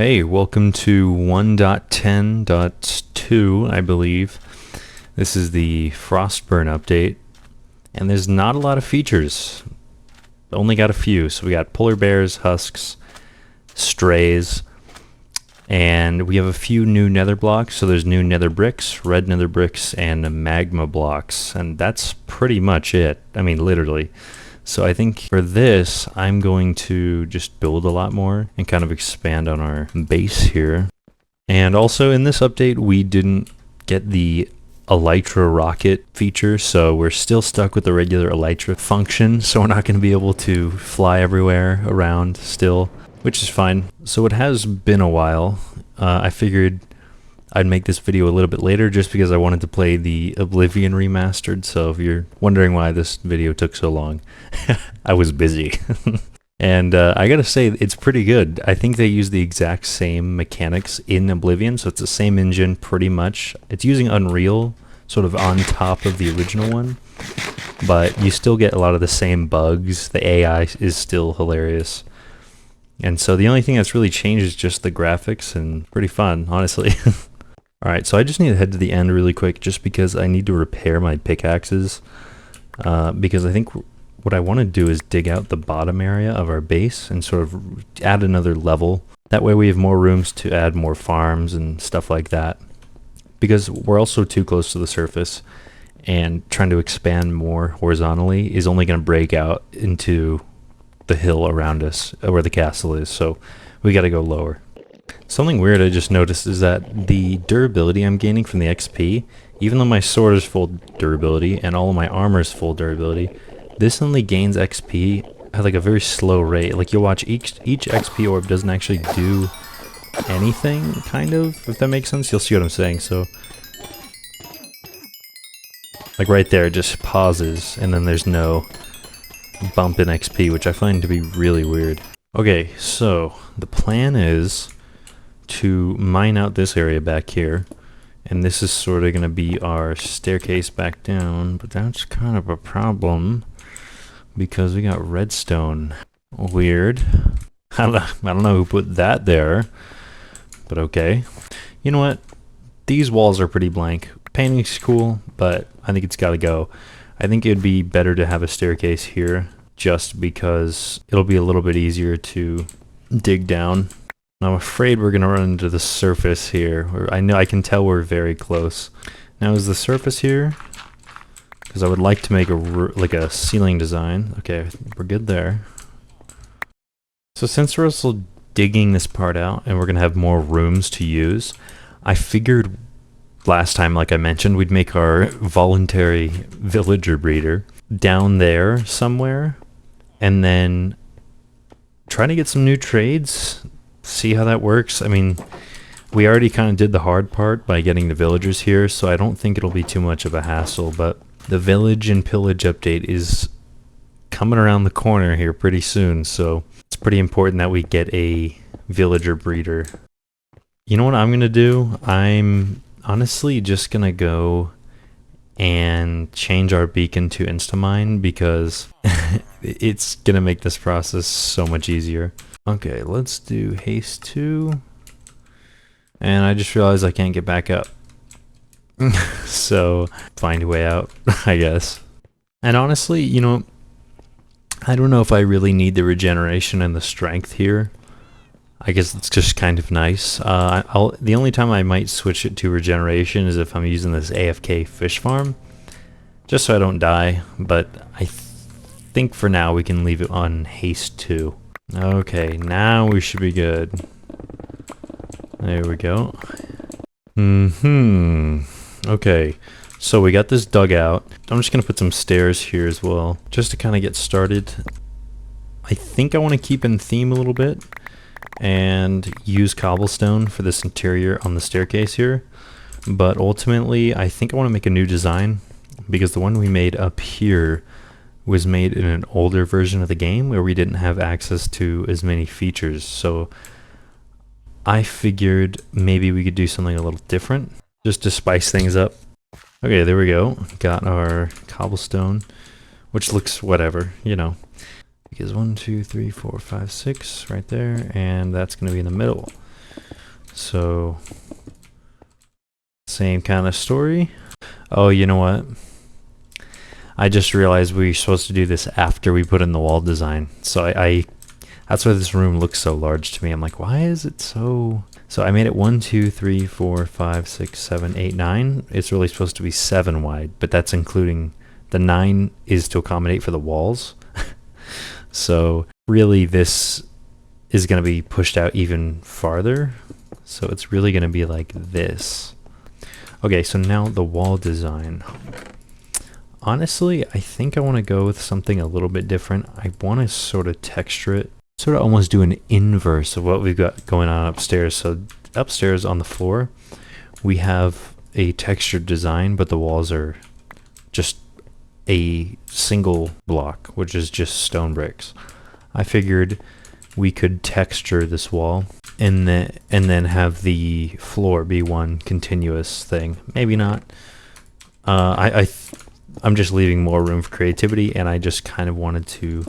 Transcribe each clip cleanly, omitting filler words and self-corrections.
Hey, welcome to 1.10.2, I believe. This is the Frostburn update, and there's not a lot of features. Only got a few. So we got polar bears, husks, strays, and we have a few new nether blocks. So there's new nether bricks, red nether bricks, and magma blocks, and that's pretty much it. I mean, literally. So I think for this, I'm going to just build a lot more and kind of expand on our base here. And also in this update, we didn't get the elytra rocket feature, so we're still stuck with the regular elytra function, so we're not going to be able to fly everywhere around still, which is fine. So it has been a while. I figured I'd make this video a little bit later just because I wanted to play the Oblivion remastered, so if you're wondering why this video took so long, I was busy. And I gotta say, it's pretty good. I think they use the exact same mechanics in Oblivion, so it's the same engine pretty much. It's using Unreal sort of on top of the original one, but you still get a lot of the same bugs. The AI is still hilarious. And so the only thing that's really changed is just the graphics, and pretty fun, honestly. Alright, so I just need to head to the end really quick just because I need to repair my pickaxes. Because I think what I want to do is dig out the bottom area of our base and sort of add another level. That way we have more rooms to add more farms and stuff like that. Because we're also too close to the surface, and trying to expand more horizontally is only going to break out into the hill around us where the castle is, so we got to go lower. Something weird I just noticed is that the durability I'm gaining from the XP, even though my sword is full durability and all of my armor is full durability, this only gains XP at like a very slow rate. Like you'll watch each XP orb doesn't actually do anything, kind of, if that makes sense. You'll see what I'm saying. So like right there it just pauses and then there's no bump in XP, which I find to be really weird. Okay, so the plan is to mine out this area back here, and this is sort of going to be our staircase back down, but that's kind of a problem because we got redstone. Weird. I don't know who put that there, but okay. You know what? These walls are pretty blank. Painting's cool, but I think it's got to go. I think it'd be better to have a staircase here just because it'll be a little bit easier to dig down. I'm afraid we're gonna run into the surface here. I can tell we're very close. Now is the surface here? Because I would like to make a ceiling design. Okay, we're good there. So since we're also digging this part out and we're gonna have more rooms to use, I figured last time, like I mentioned, we'd make our voluntary villager breeder down there somewhere, and then try to get some new trades. See how that works. I mean, we already kind of did the hard part by getting the villagers here, so I don't think it'll be too much of a hassle, but the village and pillage update is coming around the corner here pretty soon, so it's pretty important that we get a villager breeder. You know what I'm gonna do? I'm honestly just gonna go and change our beacon to Instamine because it's gonna make this process so much easier. Okay, let's do haste 2. And I just realized I can't get back up. So, find a way out, I guess. And honestly, you know, I don't know if I really need the regeneration and the strength here. I guess it's just kind of nice. The only time I might switch it to regeneration is if I'm using this AFK fish farm, just so I don't die, but I think for now we can leave it on haste 2. Okay, now we should be good. There we go. Okay, so we got this dugout. I'm just gonna put some stairs here as well, just to kind of get started. I think I want to keep in theme a little bit and use cobblestone for this interior on the staircase here, but ultimately I think I want to make a new design because the one we made up here was made in an older version of the game where we didn't have access to as many features, so I figured maybe we could do something a little different just to spice things up. Okay, there we go. Got our cobblestone, which looks whatever, you know. Because 1, 2, 3, 4, 5, 6 right there, and that's going to be in the middle. So, same kind of story. Oh, you know what? I just realized we were supposed to do this after we put in the wall design. So I that's why this room looks so large to me. I'm like, why is it so... So I made it 1, 2, 3, 4, 5, 6, 7, 8, 9. It's really supposed to be 7 wide, but that's including the 9 is to accommodate for the walls. So really this is going to be pushed out even farther. So it's really going to be like this. Okay, so now the wall design. Honestly, I think I want to go with something a little bit different. I want to sort of texture it, sort of almost do an inverse of what we've got going on upstairs. So upstairs on the floor, we have a textured design, but the walls are just a single block, which is just stone bricks. I figured we could texture this wall and then have the floor be one continuous thing. Maybe not. I'm just leaving more room for creativity, and I just kind of wanted to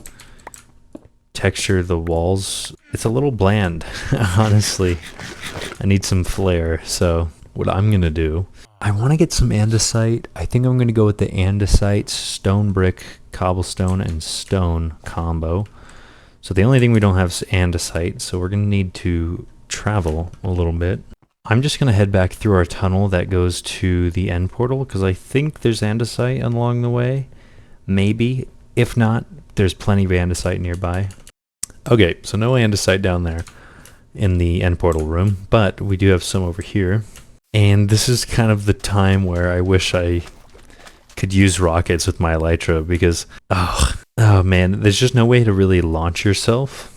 texture the walls. It's a little bland, honestly. I need some flair, so what I'm gonna do, I want to get some andesite. I think I'm gonna go with the andesite, stone brick, cobblestone, and stone combo. So the only thing we don't have is andesite, so we're gonna need to travel a little bit. I'm just going to head back through our tunnel that goes to the end portal, because I think there's andesite along the way. Maybe. If not, there's plenty of andesite nearby. Okay, so no andesite down there in the end portal room, but we do have some over here. And this is kind of the time where I wish I could use rockets with my elytra, because, oh man, there's just no way to really launch yourself.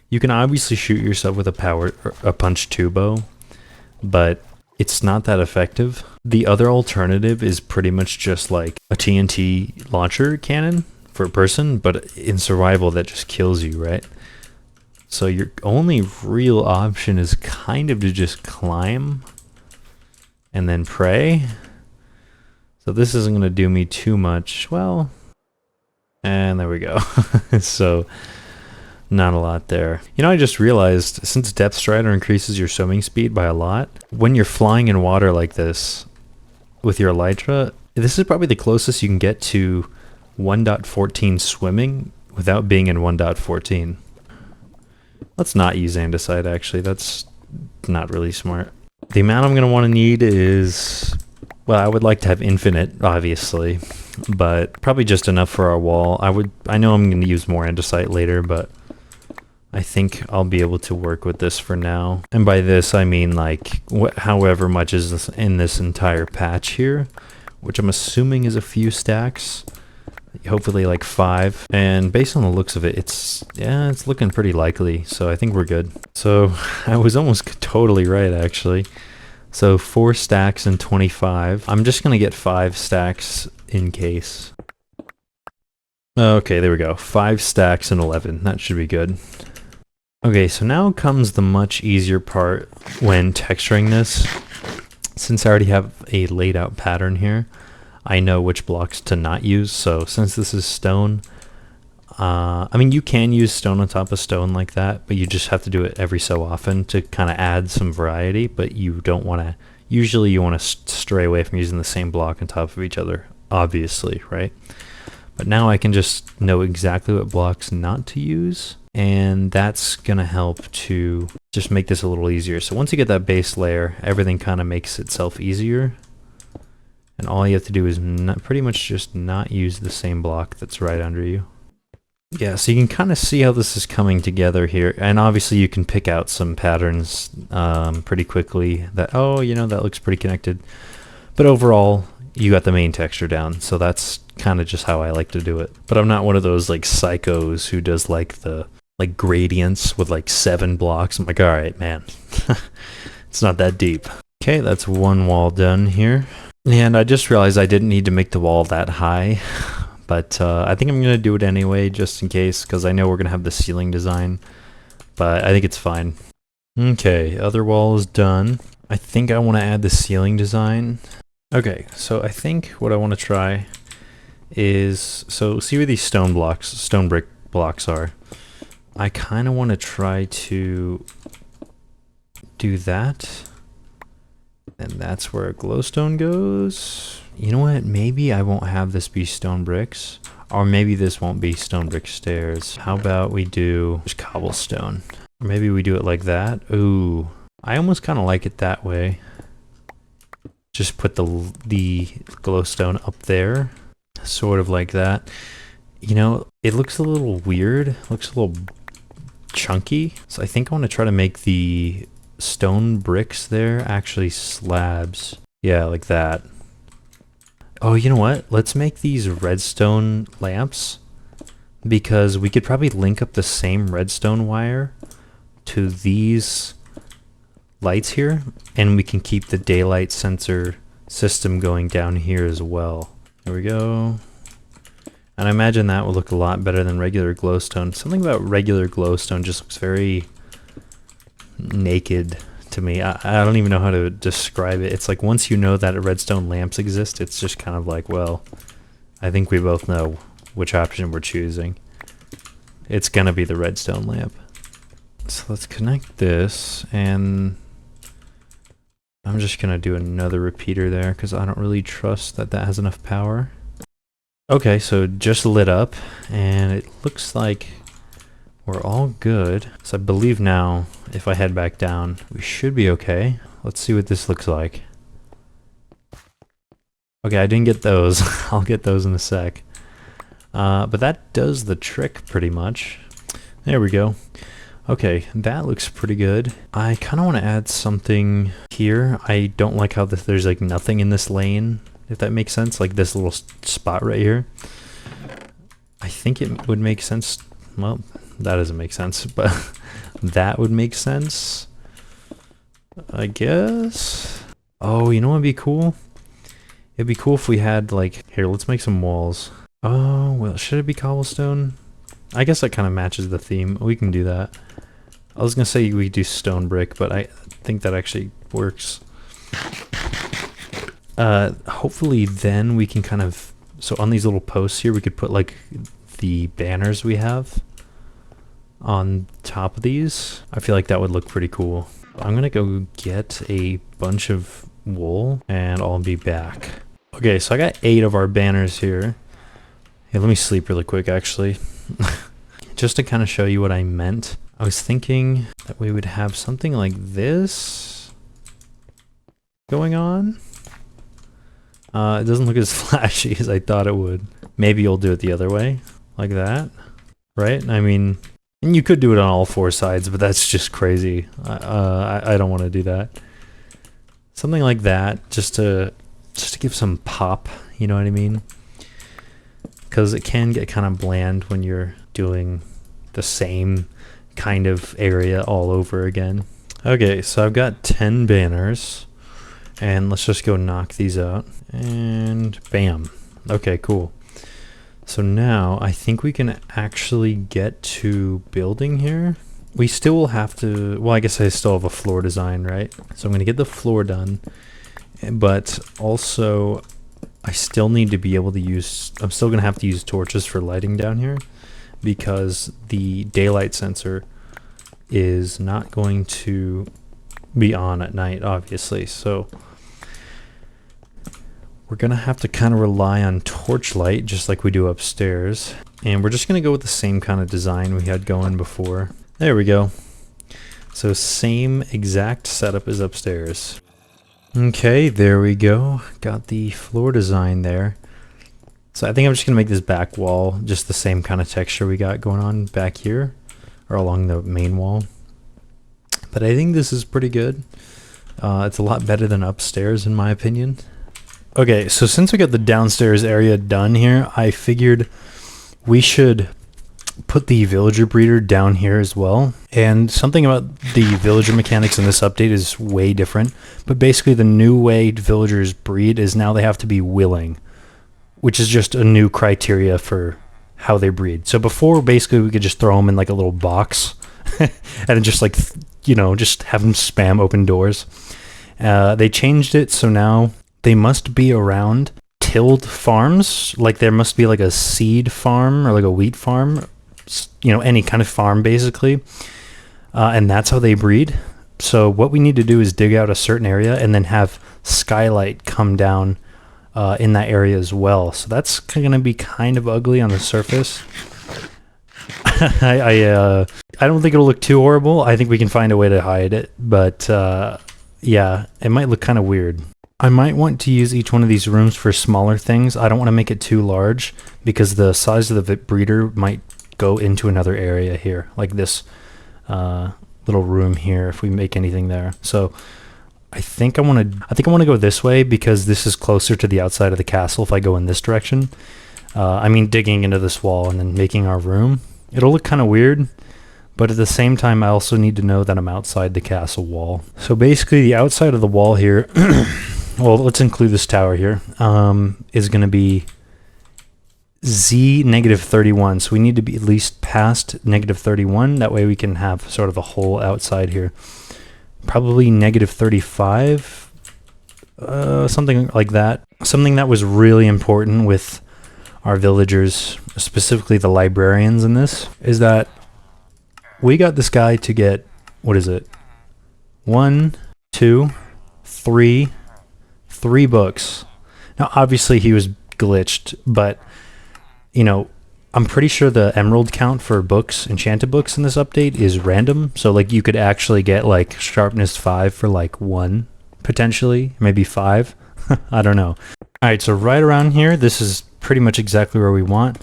You can obviously shoot yourself with a punch 2 bow, but it's not that effective. The other alternative is pretty much just like a TNT launcher cannon for a person, but in survival that just kills you, right? So your only real option is kind of to just climb and then pray. So this isn't going to do me too much. Well, and there we go. So not a lot there. You know, I just realized, since Depth Strider increases your swimming speed by a lot, when you're flying in water like this with your elytra, this is probably the closest you can get to 1.14 swimming without being in 1.14. Let's not use andesite, actually. That's not really smart. The amount I'm going to want to need is... Well, I would like to have infinite, obviously, but probably just enough for our wall. I know I'm going to use more andesite later, but I think I'll be able to work with this for now. And by this, I mean like however much is in this entire patch here, which I'm assuming is a few stacks, hopefully like 5. And based on the looks of it, it's looking pretty likely. So I think we're good. So I was almost totally right, actually. So 4 stacks and 25. I'm just gonna get 5 stacks in case. Okay, there we go. 5 stacks and 11. That should be good. Okay, so now comes the much easier part when texturing this. Since I already have a laid out pattern here, I know which blocks to not use. So since this is stone, I mean, you can use stone on top of stone like that, but you just have to do it every so often to kind of add some variety, but you don't want to, usually you want to stray away from using the same block on top of each other, obviously, right? But now I can just know exactly what blocks not to use, and that's going to help to just make this a little easier. So once you get that base layer, everything kind of makes itself easier, and all you have to do is pretty much just not use the same block that's right under you. Yeah, so you can kind of see how this is coming together here, and obviously you can pick out some patterns pretty quickly that, oh, you know, that looks pretty connected. But overall, you got the main texture down, so that's kind of just how I like to do it. But I'm not one of those like psychos who does like the gradients with like 7 blocks. I'm like, all right, man, it's not that deep. Okay, that's one wall done here. And I just realized I didn't need to make the wall that high. But I think I'm going to do it anyway, just in case, because I know we're going to have the ceiling design. But I think it's fine. Okay, other wall is done. I think I want to add the ceiling design. Okay, so I think what I want to try is, so see where these stone brick blocks are. I kind of want to try to do that. And that's where a glowstone goes. You know what? Maybe I won't have this be stone bricks. Or maybe this won't be stone brick stairs. How about we do just cobblestone? Or maybe we do it like that. Ooh, I almost kind of like it that way. Just put the glowstone up there. Sort of like that. You know, it looks a little weird. Looks a little chunky. So I think I want to try to make the stone bricks there actually slabs. Yeah, like that. Oh, you know what? Let's make these redstone lamps, because we could probably link up the same redstone wire to these lights here, and we can keep the daylight sensor system going down here as well. There we go. And I imagine that will look a lot better than regular glowstone. Something about regular glowstone just looks very naked to me. I don't even know how to describe it. It's like once you know that redstone lamps exist, it's just kind of like, well, I think we both know which option we're choosing. It's gonna be the redstone lamp. So let's connect this, and I'm just gonna do another repeater there because I don't really trust that that has enough power. Okay, so just lit up, and it looks like we're all good. So I believe now, if I head back down, we should be okay. Let's see what this looks like. Okay, I didn't get those. I'll get those in a sec. But that does the trick pretty much. There we go. Okay, that looks pretty good. I kind of want to add something here. I don't like how there's like nothing in this lane, if that makes sense. Like this little spot right here. I think it would make sense. Well, that doesn't make sense, but that would make sense, I guess. Oh, you know what would be cool? It'd be cool if we had like, here, let's make some walls. Oh, well, should it be cobblestone? I guess that kind of matches the theme. We can do that. I was gonna say we do stone brick, but I think that actually works. Hopefully then we can kind of, so on these little posts here, we could put like the banners we have on top of these. I feel like that would look pretty cool. I'm gonna go get a bunch of wool and I'll be back. Okay, so I got 8 of our banners here. Hey, let me sleep really quick actually. Just to kind of show you what I meant. I was thinking that we would have something like this going on. It doesn't look as flashy as I thought it would. Maybe you'll do it the other way, like that, right? I mean, and you could do it on all 4 sides, but that's just crazy. I don't want to do that. Something like that, just to give some pop, you know what I mean? Because it can get kind of bland when you're doing the same kind of area all over again. Okay, so I've got 10 banners, and let's just go knock these out, and bam. Okay, cool. So now I think we can actually get to building here. We still will have to, well, I guess I still have a floor design, right? So I'm going to get the floor done, but also I still need to be able to use, I'm still going to have to use torches for lighting down here because the daylight sensor is not going to be on at night, obviously. So we're going to have to kind of rely on torchlight just like we do upstairs. And we're just going to go with the same kind of design we had going before. There we go. So same exact setup as upstairs. Okay, there we go. Got the floor design there. So I think I'm just going to make this back wall just the same kind of texture we got going on back here, or along the main wall. But I think this is pretty good. It's a lot better than upstairs in my opinion. Okay, so since we got the downstairs area done here, I figured we should put the villager breeder down here as well. And something about the villager mechanics in this update is way different. But basically the new way villagers breed is now they have to be willing, which is just a new criteria for how they breed. So before, basically we could just throw them in like a little box and just like, you know, just have them spam open doors. They changed it, so now they must be around tilled farms. Like there must be like a seed farm or like a wheat farm, you know, any kind of farm basically. And that's how they breed. So what we need to do is dig out a certain area and then have skylight come down in that area as well. So that's going to be kind of ugly on the surface. I don't think it'll look too horrible. I think we can find a way to hide it, but yeah, it might look kind of weird. I might want to use each one of these rooms for smaller things. I don't want to make it too large because the size of the breeder might go into another area here, like this little room here if we make anything there. So I think I want to go this way because this is closer to the outside of the castle if I go in this direction. I mean digging into this wall and then making our room. It'll look kind of weird, but at the same time I also need to know that I'm outside the castle wall. So basically the outside of the wall here, well, let's include this tower here, is going to be Z -31. So we need to be at least past -31. That way we can have sort of a hole outside here. Probably -35, something like that. Something that was really important with our villagers, specifically the librarians in this, is that we got this guy to get, what is it? 1, 2, 3 books. Now obviously he was glitched, but you know, I'm pretty sure the emerald count for books, enchanted books in this update is random. So like you could actually get like sharpness 5 for like 1, potentially, maybe 5. I don't know. All right, so right around here, this is pretty much exactly where we want.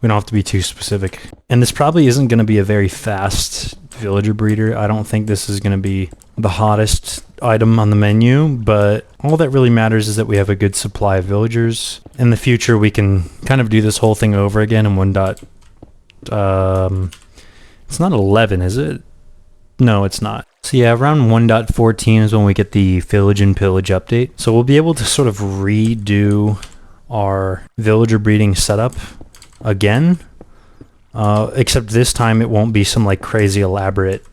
We don't have to be too specific. And this probably isn't going to be a very fast villager breeder. I don't think this is going to be the hottest item on the menu, but all that really matters is that we have a good supply of villagers. In the future, we can kind of do this whole thing over again in 1. It's not 11, is it? No, it's not. So yeah, around 1.14 is when we get the village and pillage update. So we'll be able to sort of redo our villager breeding setup again, except this time it won't be some like crazy elaborate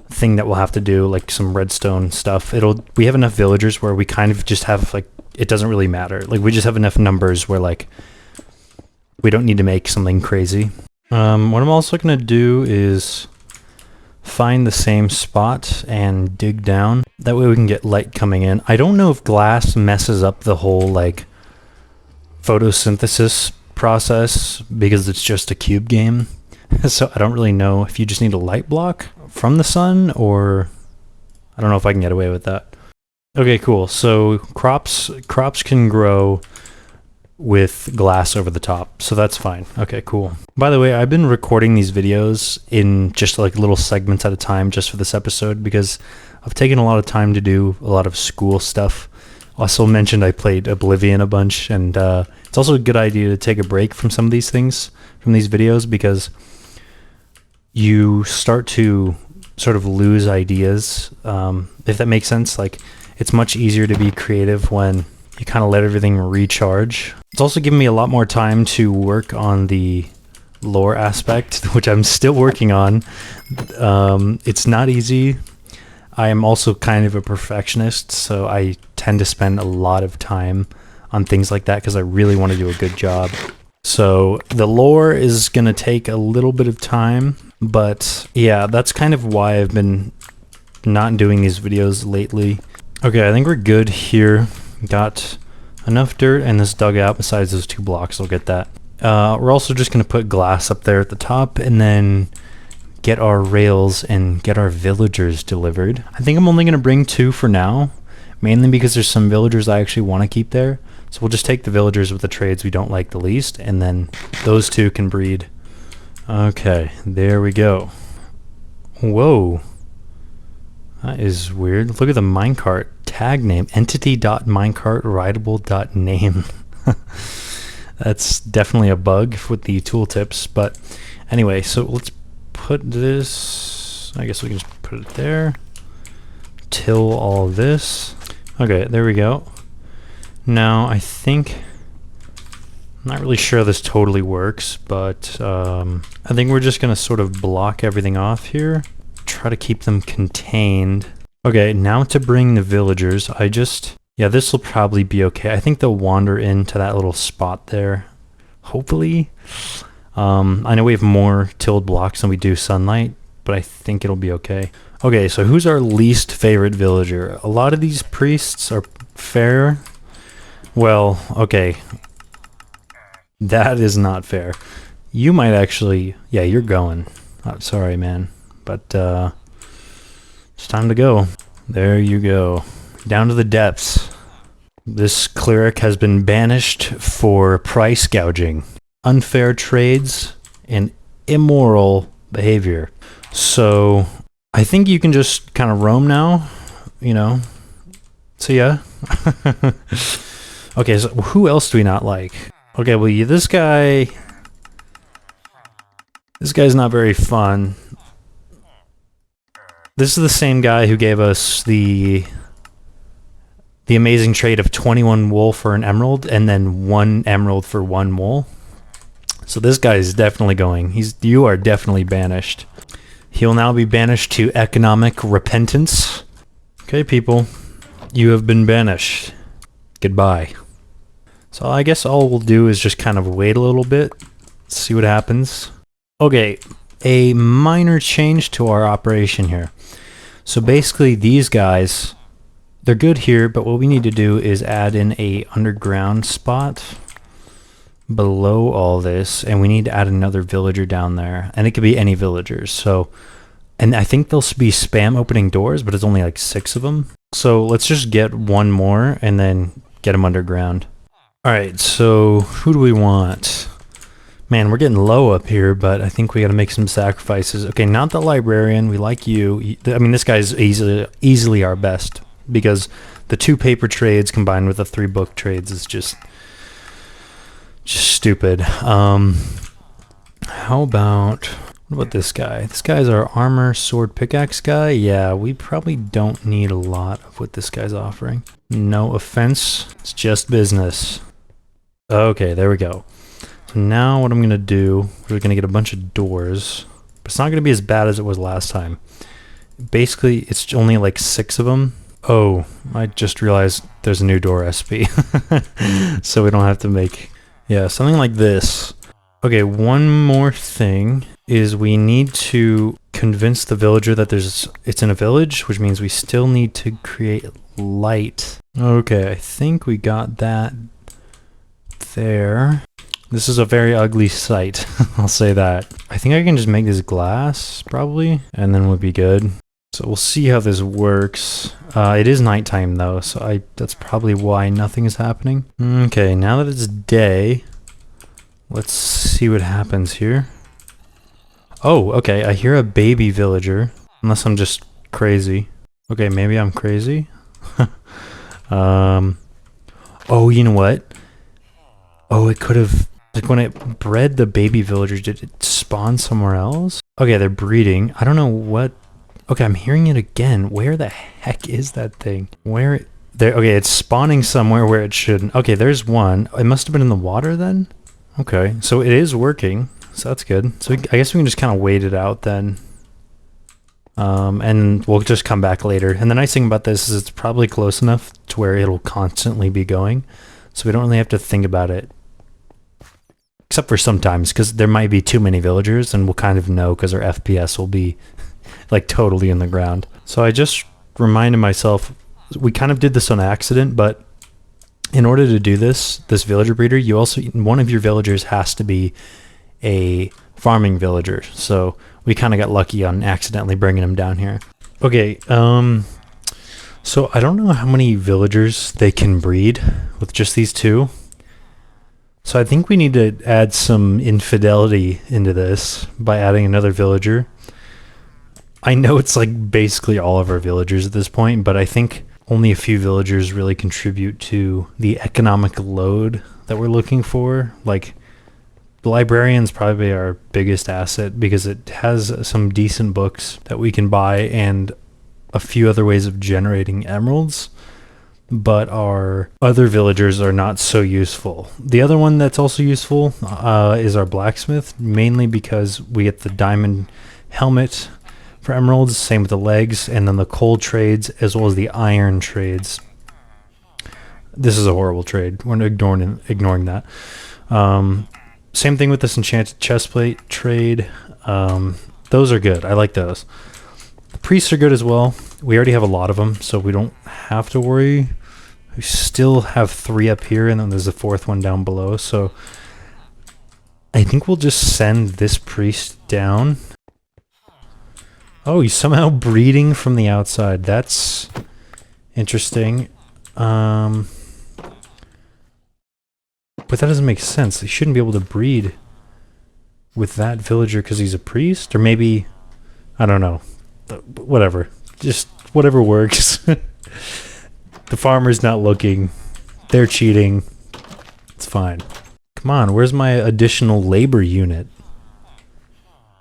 thing that we'll have to do, like some redstone stuff. We have enough villagers where we kind of just have like, it doesn't really matter. Like we just have enough numbers where like we don't need to make something crazy. What I'm also gonna do is find the same spot and dig down. That way we can get light coming in. I don't know if glass messes up the whole like photosynthesis process because it's just a cube game. So I don't really know if you just need a light block from the sun, or I don't know if I can get away with that. Okay, cool. So crops can grow with glass over the top, so that's fine. Okay, cool. By the way, I've been recording these videos in just like little segments at a time just for this episode because I've taken a lot of time to do a lot of school stuff. Also mentioned I played Oblivion a bunch, and it's also a good idea to take a break from some of these things, from these videos, because you start to sort of lose ideas, if that makes sense. Like, it's much easier to be creative when you kind of let everything recharge. It's also given me a lot more time to work on the lore aspect, which I'm still working on. It's not easy. I am also kind of a perfectionist, so I tend to spend a lot of time on things like that because I really want to do a good job. So the lore is going to take a little bit of time, but yeah, that's kind of why I've been not doing these videos lately. Okay, I think we're good here. Got enough dirt and this dugout besides those 2 blocks. I'll get that. We're also just going to put glass up there at the top and then get our rails and get our villagers delivered. I think I'm only going to bring 2 for now, mainly because there's some villagers I actually want to keep there. So we'll just take the villagers with the trades we don't like the least, and then those 2 can breed. Okay, there we go. Whoa. That is weird. Look at the minecart tag name. Entity.minecartrideable.name. That's definitely a bug with the tooltips, but anyway, so let's put this, I guess we can just put it there. Till all this. Okay, there we go. Now, I think, I'm not really sure this totally works, but I think we're just going to sort of block everything off here. Try to keep them contained. Okay, now to bring the villagers, yeah, this will probably be okay. I think they'll wander into that little spot there, hopefully. I know we have more tilled blocks than we do sunlight, but I think it'll be okay. Okay, so who's our least favorite villager? A lot of these priests are fair. Well, okay. That is not fair. You might actually... Yeah, you're going. Sorry, man. But, it's time to go. There you go. Down to the depths. This cleric has been banished for price gouging, unfair trades, and immoral behavior. So, I think you can just kind of roam now, you know. See ya. Okay, so who else do we not like? Okay, well, this guy... This guy's not very fun. This is the same guy who gave us the amazing trade of 21 wool for an emerald, and then 1 emerald for 1 wool. So this guy is definitely going. You are definitely banished. He'll now be banished to economic repentance. Okay, people. You have been banished. Goodbye. So I guess all we'll do is just kind of wait a little bit, see what happens. Okay, a minor change to our operation here. So basically these guys, they're good here, but what we need to do is add in a underground spot below all this, and we need to add another villager down there, and it could be any villagers. So, and I think they'll be spam opening doors, but it's only like 6 of them. So let's just get 1 more and then get them underground. All right, so who do we want? Man, we're getting low up here, but I think we got to make some sacrifices. Okay, not the librarian. We like you. I mean, this guy's easily our best, because the 2 paper trades combined with the 3 book trades is just stupid. How about... What about this guy? This guy's our armor, sword, pickaxe guy. Yeah, we probably don't need a lot of what this guy's offering. No offense. It's just business. Okay, there we go. So now what I'm going to do, we're going to get a bunch of doors. But it's not going to be as bad as it was last time. Basically, it's only like 6 of them. Oh, I just realized there's a new door SP. So we don't have to make... Yeah, something like this. Okay, one more thing is we need to convince the villager that it's in a village, which means we still need to create light. Okay, I think we got that there. This is a very ugly sight, I'll say that. I think I can just make this glass, probably, and then we'll be good. So we'll see how this works. It is nighttime though, so that's probably why nothing is happening. Okay, now that it's day, let's see what happens here. Oh, okay, I hear a baby villager, unless I'm just crazy. Okay, maybe I'm crazy. Oh, you know what? Oh, it could have, like when it bred the baby villagers, did it spawn somewhere else? Okay, they're breeding. I don't know what. Okay, I'm hearing it again. Where the heck is that thing? Where? There. Okay, it's spawning somewhere where it shouldn't. Okay, there's one. It must have been in the water then? Okay, so it is working. So that's good. So I guess we can just kind of wait it out then. And we'll just come back later. And the nice thing about this is it's probably close enough to where it'll constantly be going. So we don't really have to think about it. Except for sometimes, because there might be too many villagers, and we'll kind of know because our FPS will be like totally in the ground. So I just reminded myself, we kind of did this on accident, but in order to do this villager breeder, you also, one of your villagers has to be a farming villager. So we kind of got lucky on accidentally bringing him down here. Okay, so I don't know how many villagers they can breed with just these 2. So I think we need to add some infidelity into this by adding another villager. I know it's like basically all of our villagers at this point, but I think only a few villagers really contribute to the economic load that we're looking for. Like, the librarian's probably our biggest asset because it has some decent books that we can buy and a few other ways of generating emeralds, but our other villagers are not so useful. The other one that's also useful is our blacksmith, mainly because we get the diamond helmet for emeralds, same with the legs, and then the coal trades as well as the iron trades. This is a horrible trade. We're ignoring that. Same thing with this enchanted chestplate trade. The Those are good. I like those. The priests are good as well. We already have a lot of them, so we don't have to worry. We still have 3 up here, and then there's a 4th one down below. So I think we'll just send this priest down. Oh, he's somehow breeding from the outside. That's interesting. But that doesn't make sense. He shouldn't be able to breed with that villager because he's a priest, or maybe, I don't know. Whatever. Just whatever works. The farmer's not looking. They're cheating. It's fine. Come on, where's my additional labor unit?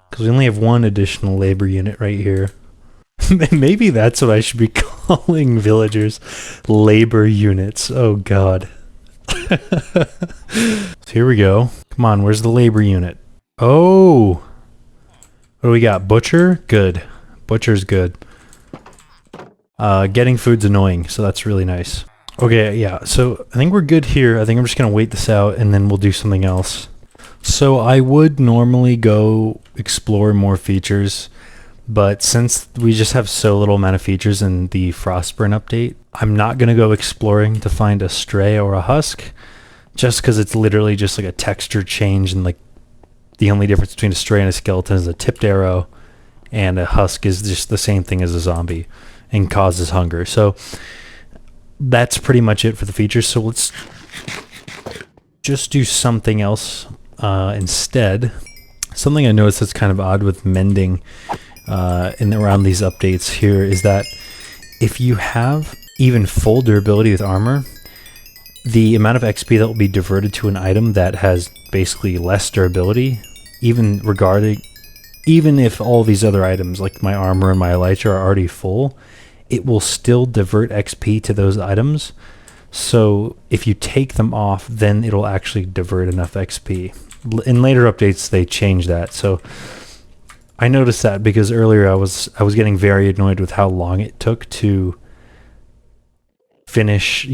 Because we only have 1 additional labor unit right here. Maybe that's what I should be calling villagers. Labor units. Oh god. So here we go. Come on, where's the labor unit? Oh! What do we got? Butcher? Good. Butcher's good. Getting food's annoying, so that's really nice. Okay, yeah, so I think we're good here. I think I'm just gonna wait this out and then we'll do something else. So I would normally go explore more features, but since we just have so little amount of features in the Frostburn update, I'm not gonna go exploring to find a stray or a husk, just because it's literally just like a texture change, and like the only difference between a stray and a skeleton is a tipped arrow, and a husk is just the same thing as a zombie and causes hunger. So that's pretty much it for the features. So let's just do something else instead. Something I noticed that's kind of odd with mending around these updates here is that if you have even full durability with armor, the amount of XP that will be diverted to an item that has basically less durability, even if all these other items like my armor and my elytra are already full, it will still divert XP to those items. So if you take them off, then it'll actually divert enough XP. In later updates, they change that. So I noticed that because earlier I was getting very annoyed with how long it took to finish,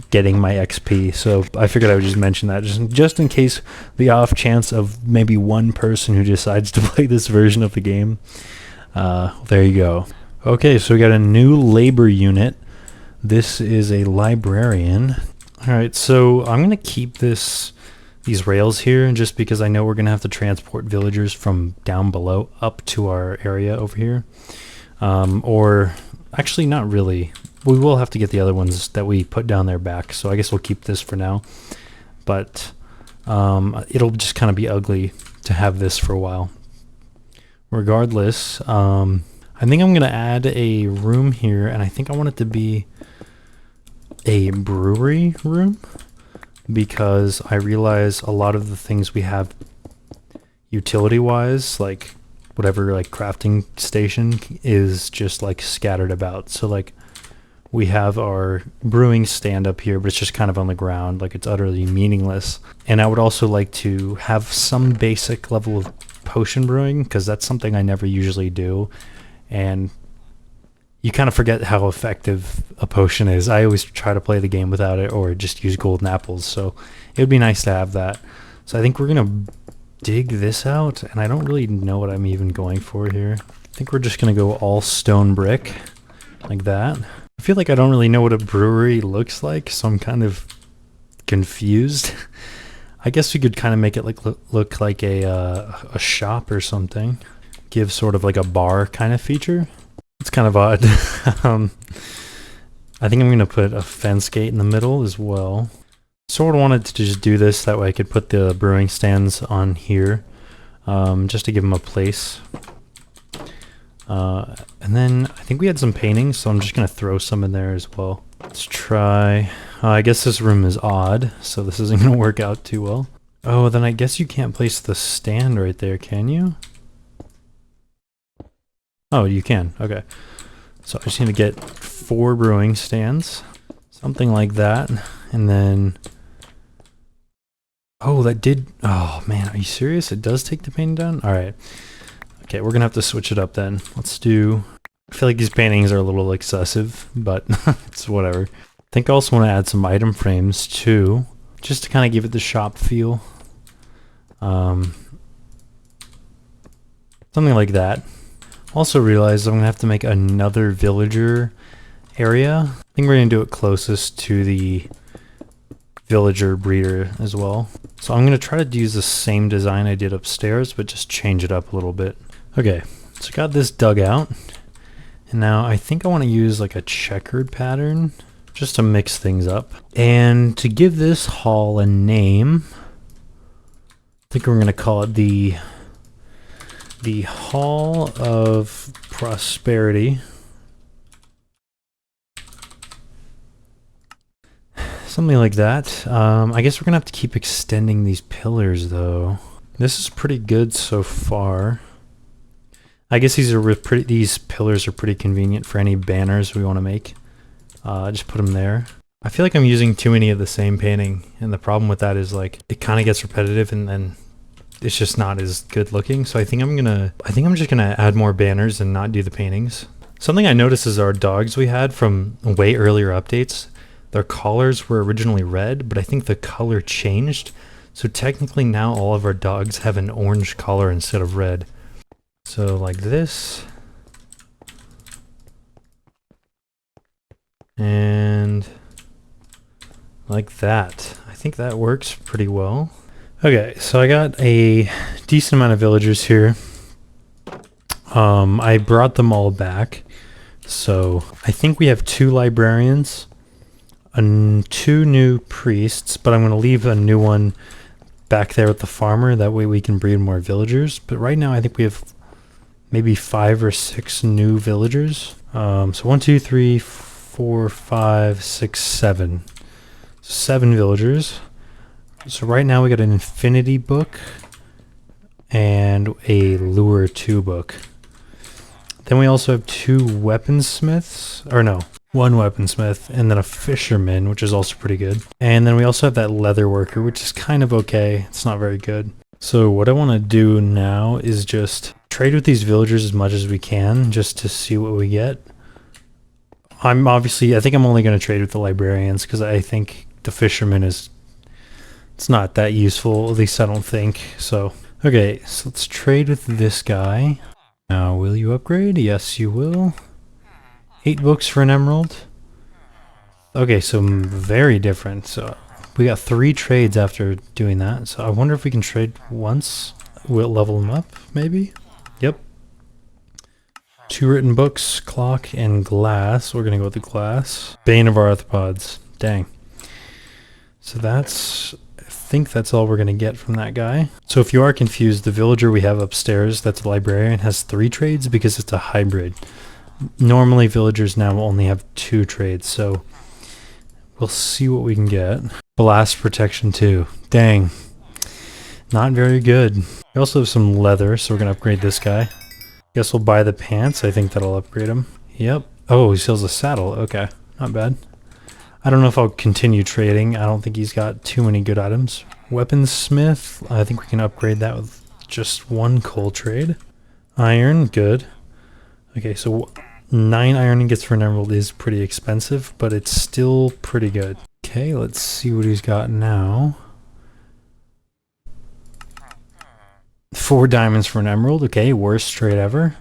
getting my XP. So I figured I would just mention that just in case, the off chance of maybe one person who decides to play this version of the game. There you go. Okay, so we got a new labor unit. This is a librarian. All right, so I'm gonna keep these rails here just because I know we're gonna have to transport villagers from down below up to our area over here. Or actually not really. We will have to get the other ones that we put down there back, so I guess we'll keep this for now. But it'll just kind of be ugly to have this for a while. Regardless, I think I'm going to add a room here, and I think I want it to be a brewery room, because I realize a lot of the things we have utility-wise, like whatever like crafting station, is just like scattered about. So like we have our brewing stand up here, but it's just kind of on the ground, like it's utterly meaningless. And I would also like to have some basic level of potion brewing, because that's something I never usually do. And you kind of forget how effective a potion is. I always try to play the game without it, or just use golden apples. So it would be nice to have that. So I think we're going to dig this out, and I don't really know what I'm even going for here. I think we're just going to go all stone brick, like that. I feel like I don't really know what a brewery looks like, so I'm kind of confused. I guess we could kind of make it look like a shop or something. Give sort of like a bar kind of feature. It's kind of odd. I think I'm going to put a fence gate in the middle as well. Sort of wanted to just do this, that way I could put the brewing stands on here, just to give them a place. And then I think we had some paintings, so I'm just going to throw some in there as well. Let's try. I guess this room is odd, so this isn't going to work out too well. Oh, then I guess you can't place the stand right there, can you? Oh, you can. Okay. So I just need to get 4 brewing stands. Something like that. And then... Oh, that did... Oh, man. Are you serious? It does take the painting down? Alright. Okay, we're going to have to switch it up then. Let's do... I feel like these paintings are a little excessive, but it's whatever. I think I also want to add some item frames too, just to kind of give it the shop feel. Something like that. Also realized I'm gonna have to make another villager area. I think we're gonna do it closest to the villager breeder as well. So I'm gonna try to use the same design I did upstairs, but just change it up a little bit. Okay, so I got this dug out. And now I think I want to use like a checkered pattern just to mix things up. And to give this hall a name, I think we're going to call it the Hall of Prosperity. Something like that. I guess we're going to have to keep extending these pillars though. This is pretty good so far. I guess these pillars are pretty convenient for any banners we want to make. Just put them there. I feel like I'm using too many of the same painting, and the problem with that is like it kind of gets repetitive, and then it's just not as good looking. So I think I'm just gonna add more banners and not do the paintings. Something I noticed is our dogs we had from way earlier updates. Their collars were originally red, but I think the color changed. So technically now all of our dogs have an orange collar instead of red. So like this, and like that. I think that works pretty well. Okay, so I got a decent amount of villagers here. I brought them all back. So I think we have 2 librarians, 2 new priests, but I'm going to leave a new one back there with the farmer. That way we can breed more villagers. But right now I think we have maybe 5 or 6 new villagers. So 1, 2, 3, 4, 5, 6, 7. 7 villagers. So right now we got an Infinity book and a Lure 2 book. Then we also have 2 weaponsmiths, or no, 1 weaponsmith, and then a fisherman, which is also pretty good. And then we also have that leather worker, which is kind of okay. It's not very good. So what I want to do now is just trade with these villagers as much as we can, just to see what we get. I think I'm only going to trade with the librarians, because I think the fisherman it's not that useful, at least I don't think. So, okay, so let's trade with this guy. Now, will you upgrade? Yes, you will. 8 books for an emerald. Okay, so very different. So we got 3 trades after doing that. So I wonder if we can trade once. We'll level them up, maybe? Yep. 2 written books, clock, and glass. We're going to go with the glass. Bane of our arthropods. Dang. So I think that's all we're going to get from that guy. So if you are confused, the villager we have upstairs, that's a librarian, has 3 trades because it's a hybrid. Normally villagers now only have 2 trades, so we'll see what we can get. Blast protection 2. Dang. Not very good. We also have some leather, so we're going to upgrade this guy. Guess we'll buy the pants. I think that'll upgrade him. Yep. Oh, he sells a saddle. Okay. Not bad. I don't know if I'll continue trading. I don't think he's got too many good items. Weaponsmith. I think we can upgrade that with just 1 coal trade. Iron. Good. Okay, so 9 iron ingots for an emerald is pretty expensive, but it's still pretty good. Okay, let's see what he's got now. 4 diamonds for an emerald. Okay, worst trade ever.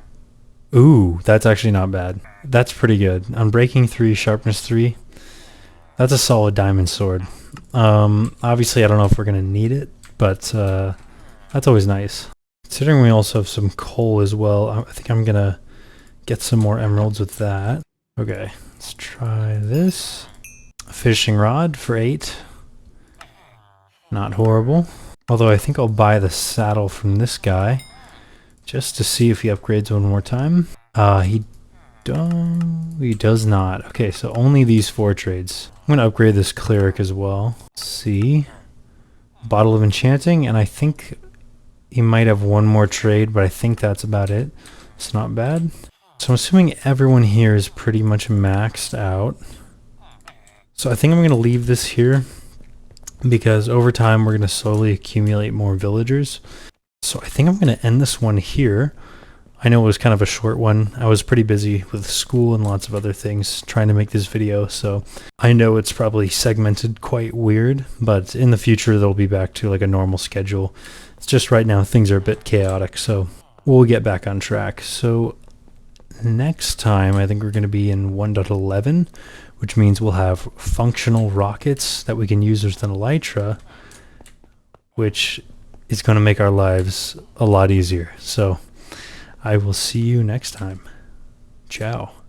Ooh, that's actually not bad. That's pretty good. Unbreaking 3, sharpness 3. That's a solid diamond sword. Obviously, I don't know if we're going to need it, but that's always nice. Considering we also have some coal as well, I think I'm going to get some more emeralds with that. Okay, let's try this. A fishing rod for 8. Not horrible. Although I think I'll buy the saddle from this guy just to see if he upgrades one more time. He does not. Okay, so only these 4 trades. I'm going to upgrade this cleric as well. Let's see. Bottle of enchanting, and I think he might have 1 more trade, but I think that's about it. It's not bad. So I'm assuming everyone here is pretty much maxed out. So I think I'm going to leave this here, because over time we're going to slowly accumulate more villagers. So I think I'm going to end this one here. I know it was kind of a short one. I was pretty busy with school and lots of other things trying to make this video, so I know it's probably segmented quite weird, but in the future they'll be back to like a normal schedule. It's just right now things are a bit chaotic, so we'll get back on track. So next time, I think we're going to be in 1.11, which means we'll have functional rockets that we can use as an elytra, which is going to make our lives a lot easier. So I will see you next time. Ciao.